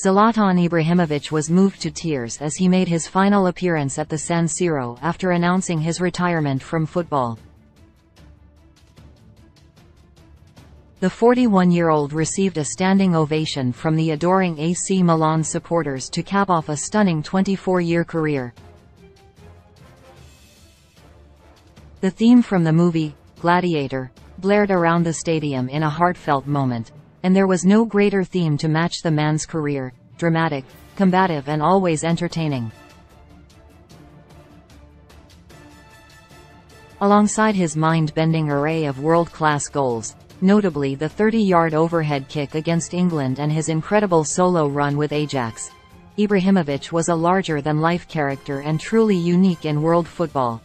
Zlatan Ibrahimović was moved to tears as he made his final appearance at the San Siro after announcing his retirement from football. The 41-year-old received a standing ovation from the adoring AC Milan supporters to cap off a stunning 24-year career. The theme from the movie, Gladiator, blared around the stadium in a heartfelt moment, and there was no greater theme to match the man's career: dramatic, combative and always entertaining. Alongside his mind-bending array of world-class goals, notably the 30-yard overhead kick against England and his incredible solo run with Ajax, Ibrahimović was a larger-than-life character and truly unique in world football.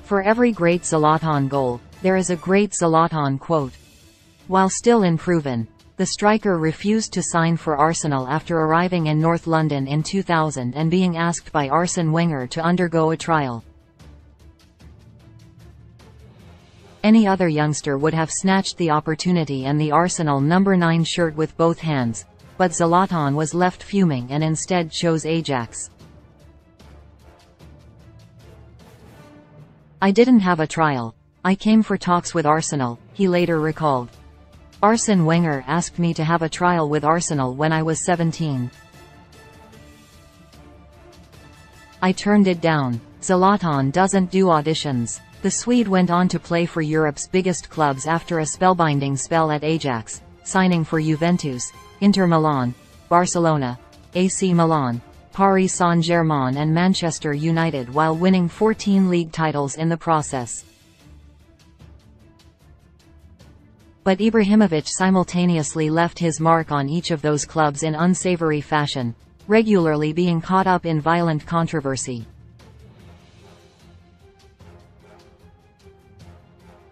For every great Zlatan goal, there is a great Zlatan quote. While still unproven, the striker refused to sign for Arsenal after arriving in North London in 2000 and being asked by Arsene Wenger to undergo a trial. Any other youngster would have snatched the opportunity and the Arsenal number 9 shirt with both hands, but Zlatan was left fuming and instead chose Ajax. "I didn't have a trial. I came for talks with Arsenal," he later recalled. "Arsene Wenger asked me to have a trial with Arsenal when I was 17. I turned it down." Zlatan doesn't do auditions. The Swede went on to play for Europe's biggest clubs after a spellbinding spell at Ajax, signing for Juventus, Inter Milan, Barcelona, AC Milan, Paris Saint-Germain and Manchester United, while winning 14 league titles in the process. But Ibrahimović simultaneously left his mark on each of those clubs in unsavory fashion, regularly being caught up in violent controversy.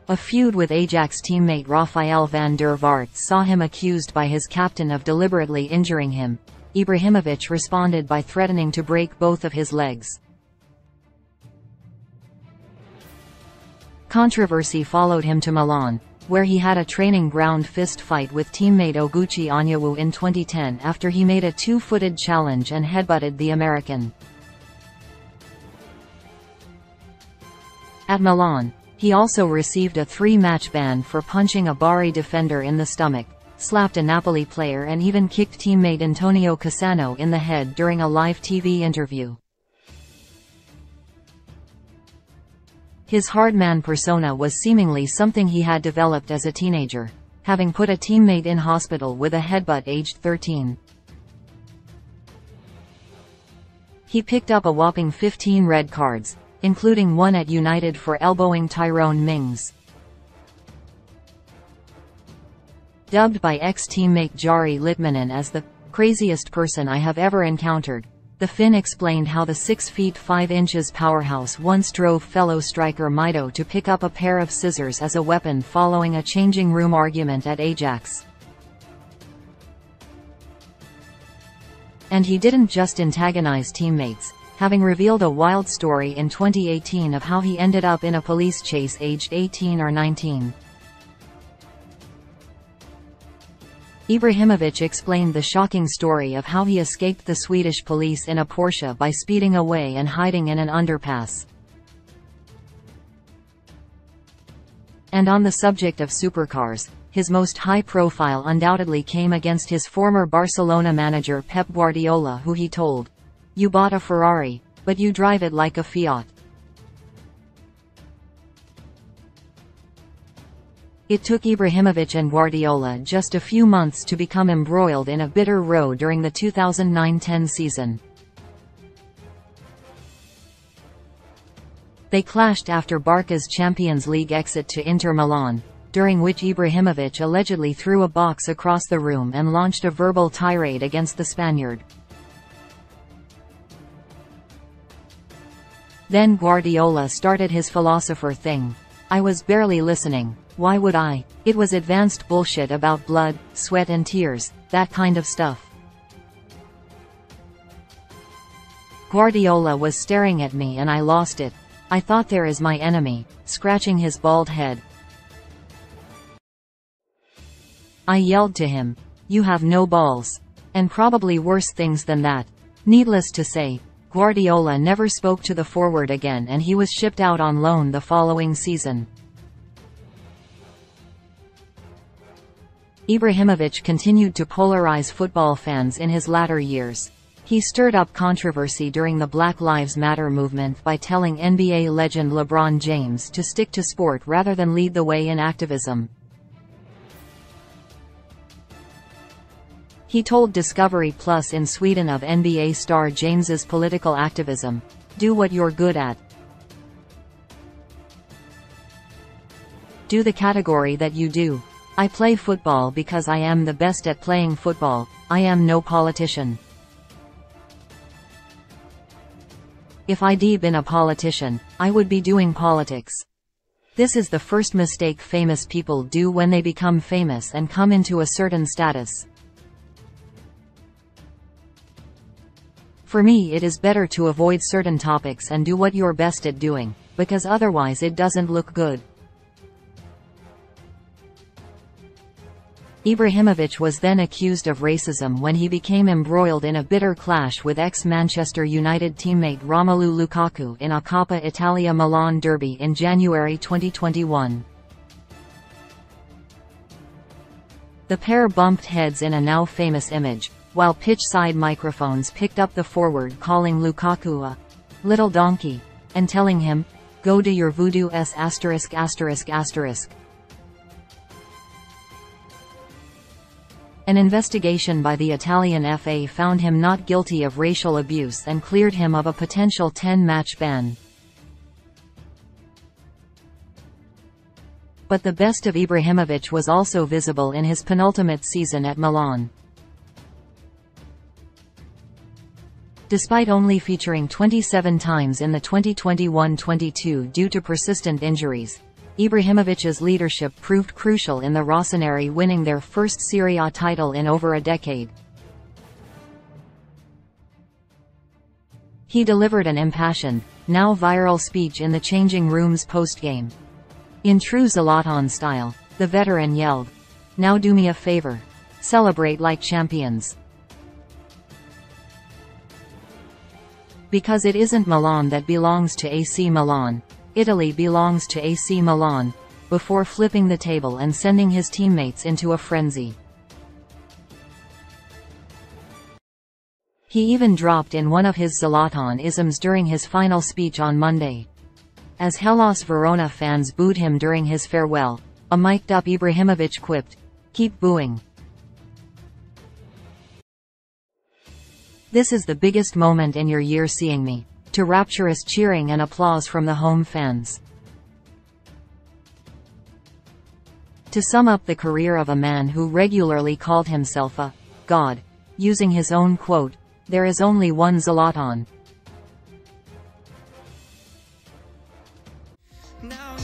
A feud with Ajax teammate Rafael van der Vaart saw him accused by his captain of deliberately injuring him. Ibrahimović responded by threatening to break both of his legs. Controversy followed him to Milan, where he had a training ground fist fight with teammate Oguchi Onyewu in 2010 after he made a two-footed challenge and headbutted the American. At Milan, he also received a 3-match ban for punching a Bari defender in the stomach, slapped a Napoli player and even kicked teammate Antonio Cassano in the head during a live TV interview. His hardman persona was seemingly something he had developed as a teenager, having put a teammate in hospital with a headbutt aged 13. He picked up a whopping 15 red cards, including one at United for elbowing Tyrone Mings. Dubbed by ex-teammate Jari Litmanen as the craziest person I have ever encountered, the Finn explained how the 6 feet 5 inches powerhouse once drove fellow striker Mido to pick up a pair of scissors as a weapon following a changing room argument at Ajax. And he didn't just antagonize teammates, having revealed a wild story in 2018 of how he ended up in a police chase aged 18 or 19. Ibrahimović explained the shocking story of how he escaped the Swedish police in a Porsche by speeding away and hiding in an underpass. And on the subject of supercars, his most high-profile undoubtedly came against his former Barcelona manager Pep Guardiola, who he told, "You bought a Ferrari, but you drive it like a Fiat." It took Ibrahimović and Guardiola just a few months to become embroiled in a bitter row during the 2009-10 season. They clashed after Barca's Champions League exit to Inter Milan, during which Ibrahimović allegedly threw a box across the room and launched a verbal tirade against the Spaniard. Then Guardiola started his philosopher thing. "I was barely listening. Why would I? It was advanced bullshit about blood, sweat and tears, that kind of stuff." Guardiola was staring at me and I lost it. I thought, there is my enemy, scratching his bald head. I yelled to him, "You have no balls." And probably worse things than that. Needless to say, Guardiola never spoke to the forward again and he was shipped out on loan the following season. Ibrahimovic continued to polarize football fans in his latter years. He stirred up controversy during the Black Lives Matter movement by telling NBA legend LeBron James to stick to sport rather than lead the way in activism. He told Discovery Plus in Sweden of NBA star James's political activism, "Do what you're good at. Do the category that you do. I play football because I am the best at playing football. I am no politician. If I'd been a politician, I would be doing politics." This is the first mistake famous people do when they become famous and come into a certain status. For me, it is better to avoid certain topics and do what you're best at doing, because otherwise it doesn't look good. Ibrahimovic was then accused of racism when he became embroiled in a bitter clash with ex-Manchester United teammate Romelu Lukaku in a Coppa Italia Milan derby in January 2021. The pair bumped heads in a now famous image, while pitch-side microphones picked up the forward calling Lukaku a little donkey, and telling him, "Go do your voodoo s*********. An investigation by the Italian FA found him not guilty of racial abuse and cleared him of a potential 10-match ban. But the best of Ibrahimovic was also visible in his penultimate season at Milan. Despite only featuring 27 times in the 2021-22 due to persistent injuries, Ibrahimovic's leadership proved crucial in the Rossoneri winning their first Serie A title in over a decade. He delivered an impassioned, now viral speech in the changing rooms post-game. In true Zlatan style, the veteran yelled, "Now do me a favor. Celebrate like champions. Because it isn't Milan that belongs to AC Milan. Italy belongs to AC Milan," before flipping the table and sending his teammates into a frenzy. He even dropped in one of his Zlatan-isms during his final speech on Monday. As Hellas Verona fans booed him during his farewell, a mic'd-up Ibrahimovic quipped, "Keep booing. This is the biggest moment in your year seeing me," to rapturous cheering and applause from the home fans. To sum up the career of a man who regularly called himself a god, using his own quote, "There is only one Zlatan." Now